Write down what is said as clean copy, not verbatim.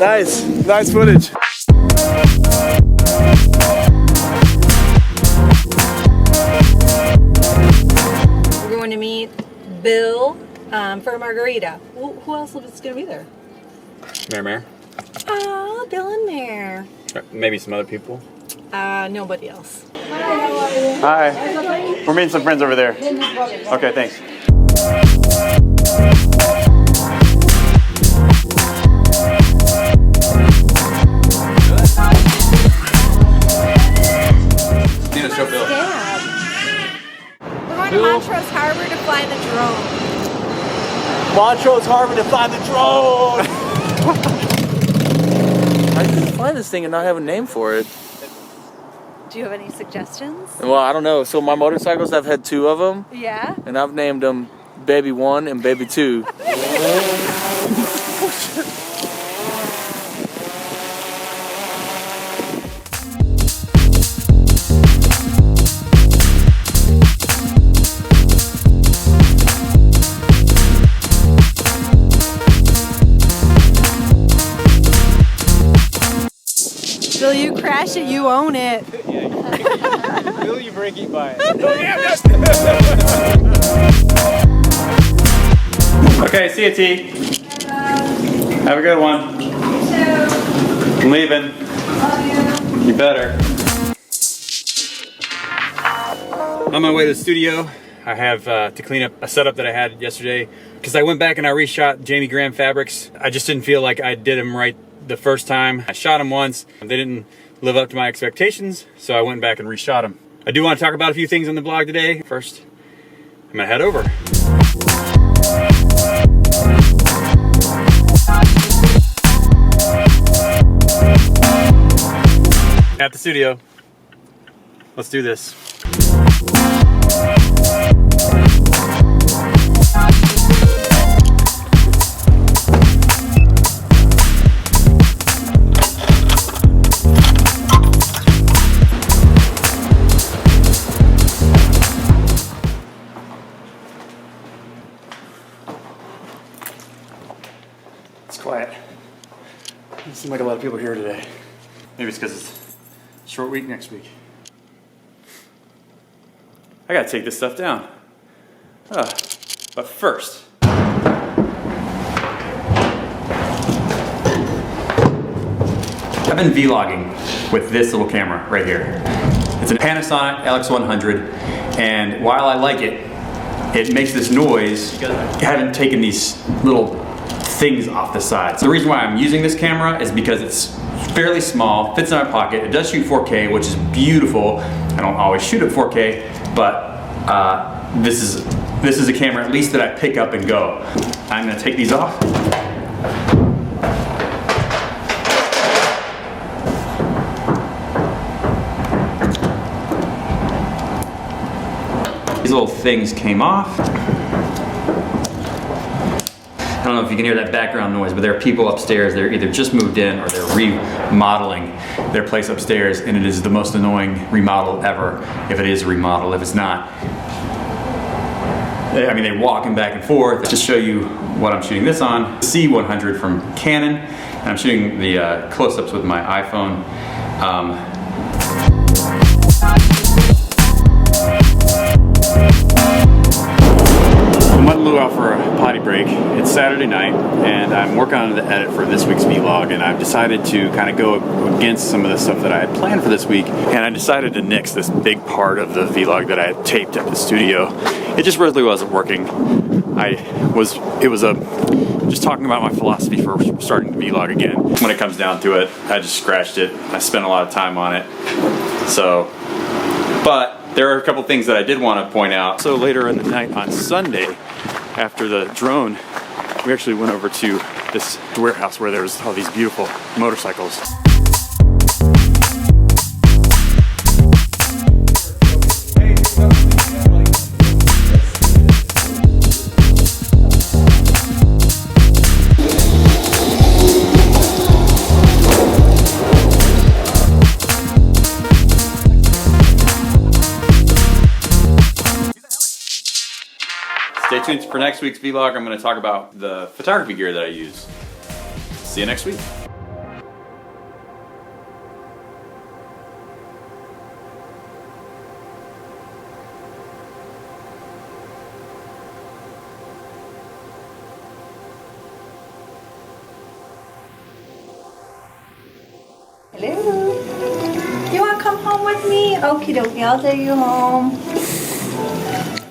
Nice footage. We're going to meet Bill for a margarita. Who else is going to be there? Mare. Oh, Bill and Mare. Maybe some other people. Nobody else. Hi. We're meeting some friends over there. Okay, thanks. We're going to Montrose Harbor to fly the drone. Montrose Harbor to fly the drone! How do you find this thing and not have a name for it? Do you have any suggestions? Well, I don't know. So my motorcycles, I've had 2 of them. Yeah? And I've named them Baby 1 and Baby 2. Bill, you crash it, you own it. Will you break it by? Okay, see you, T. Have a good one. You too. I'm leaving. Love you. You better. On my way to the studio, I have to clean up a setup that I had yesterday because I went back and I reshot Jamie Graham fabrics. I just didn't feel like I did them right the first time. I shot them once, they didn't live up to my expectations, so I went back and reshot them. I do want to talk about a few things on the blog today. First, I'm gonna head over. At the studio. Let's do this. It's quiet. Doesn't seem like a lot of people here today. Maybe it's because it's a short week next week. I gotta take this stuff down. But first, I've been vlogging with this little camera right here. It's a Panasonic LX100, and while I like it, it makes this noise. I haven't taken these little things off the side. So the reason why I'm using this camera is because it's fairly small, fits in my pocket. It does shoot 4K, which is beautiful. I don't always shoot at 4K, but this is a camera at least that I pick up and go. I'm gonna take these off. These little things came off. I don't know if you can hear that background noise, but there are people upstairs. They're either just moved in or they're remodeling their place upstairs, and it is the most annoying remodel ever, if it is a remodel. If it's not, I mean, they're walking back and forth. Just show you what I'm shooting this on. C100 from Canon, and I'm shooting the close-ups with my iPhone. I went Lou out for a potty break. It's Saturday night, and I'm working on the edit for this week's vlog, and I've decided to kind of go against some of the stuff that I had planned for this week, and I decided to nix this big part of the vlog that I had taped at the studio. It just really wasn't working. It was just talking about my philosophy for starting the vlog again. When it comes down to it, I just scratched it. I spent a lot of time on it. So, but there are a couple things that I did want to point out. So later in the night on Sunday, after the drone, we actually went over to this warehouse where there's all these beautiful motorcycles. Stay tuned for next week's vlog. I'm going to talk about the photography gear that I use. See you next week. Hello. You want to come home with me? Okie dokie, I'll take you home.